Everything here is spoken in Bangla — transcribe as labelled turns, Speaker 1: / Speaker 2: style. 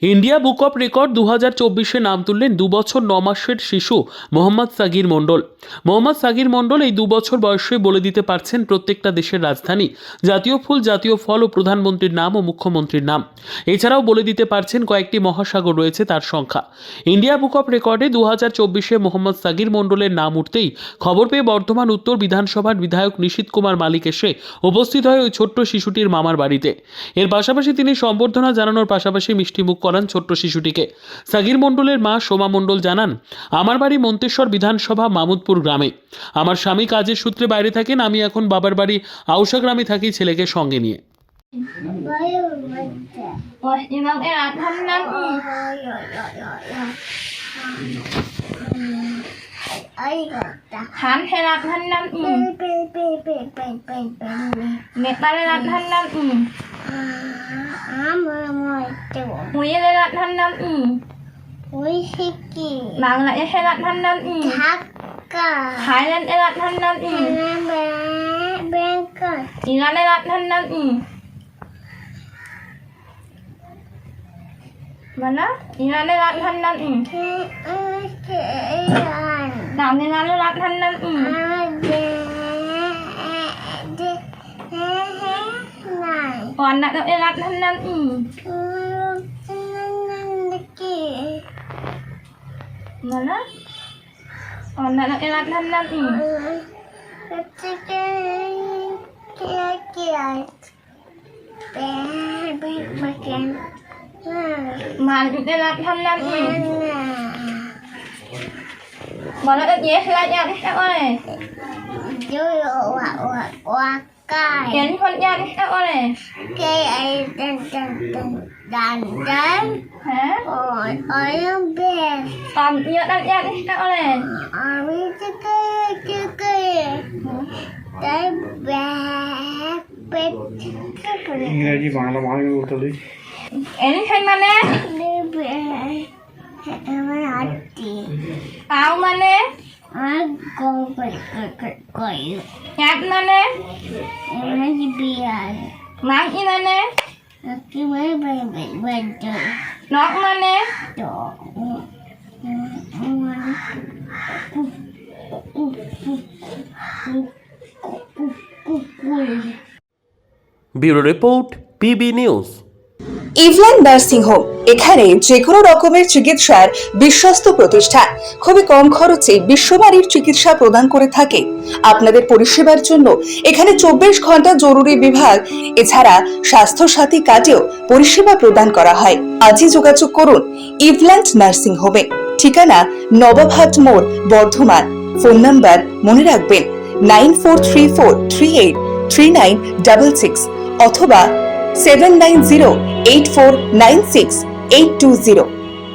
Speaker 1: ইন্ডিয়া বুক অফ রেকর্ড 2024-এ নাম তুললেন 2 বছর 9 মাসের শিশু মোহাম্মদ সাগির মণ্ডল। মোহাম্মদ সাগির মণ্ডল এই 2 বছর বয়সে বলে দিতে পারছেন প্রত্যেকটা দেশের রাজধানী, জাতীয় ফুল, জাতীয় ফল ও প্রধানমন্ত্রীর নাম ও মুখ্যমন্ত্রীর নাম। এছাড়াও বলে দিতে পারছেন কয়েকটি মহাসাগর রয়েছে তার সংখ্যা। ইন্ডিয়া বুক অফ রেকর্ডে 2024-এ মোহাম্মদ সাগির মণ্ডলের নাম উঠতেই খবর পেয়ে বর্ধমান উত্তর বিধানসভার বিধায়ক নিশীথ কুমার মালিক এসে উপস্থিত হয় ওই ছোট্ট শিশুটির মামার বাড়িতে। এর পাশাপাশি তিনি সম্বর্ধনা জানানোর পাশাপাশি মিষ্টিমুখ করান ছোট্ট শিশুটিকে। সাগির মণ্ডলের মা সোমা মণ্ডল জানান, আমার বাড়ি মন্তেশ্বর বিধানসভা মামুদপুর গ্রামে। আমার স্বামী কাজের সূত্রে বাইরে থাকেন, আমি এখন বাবার বাড়ি আউশা গ্রামে থাকি ছেলেকে সঙ্গে নিয়ে।
Speaker 2: বাংলা এলাট ভান্ডার থাইল্যান্ড এলাট ভান্ডার ইরান এলাট ভান্ডার mana ইরান এলাট ভান্ডার তামিলনাড়ু এলাট ভান্ডার কর্ণাটক এলাট ভান্ডার mana কর্ণাটক এলাট ভান্ডার মালদ্বীপ এলাট ভান্ডার বলো তো যে এলাট জানিস করে Yan kon yaris ka ore. Dan. Ha? Ayam bes. Yo dan yaris ka ore. Ami cike. Dai pet.
Speaker 3: ইংরেজি বাংলা ভালো বলতে দিই।
Speaker 2: এনি খাই মানে?
Speaker 4: আমার আটি।
Speaker 2: পাও মানে?
Speaker 4: আর কই।
Speaker 2: ক্যাপ মানে?
Speaker 4: আমার বিয়ার।
Speaker 2: মাংকি মানে?
Speaker 4: কি বেদ।
Speaker 2: নক মানে?
Speaker 4: তো।
Speaker 1: Bureau report, PB news.
Speaker 5: ইভল্যান্ড নার্সিং হোম, এখানে যে কোনো রকমের চিকিৎসার বিশ্বস্ত প্রতিষ্ঠান, খুবই কম খরচে বিশ্বমানের চিকিৎসা প্রদান করে থাকে। আপনাদের পরিষেবার জন্য এখানে 24 ঘন্টা জরুরি বিভাগ, এছাড়া স্বাস্থ্য সাথী কার্ডেও পরিষেবা প্রদান করা হয়। আজই যোগাযোগ করুন ইভল্যান্ড নার্সিং হোমে। ঠিকানা নবাবহাট মোড়, বর্ধমান। ফোন নাম্বার মনে রাখবেন 9434383966 অথবা 7908496820।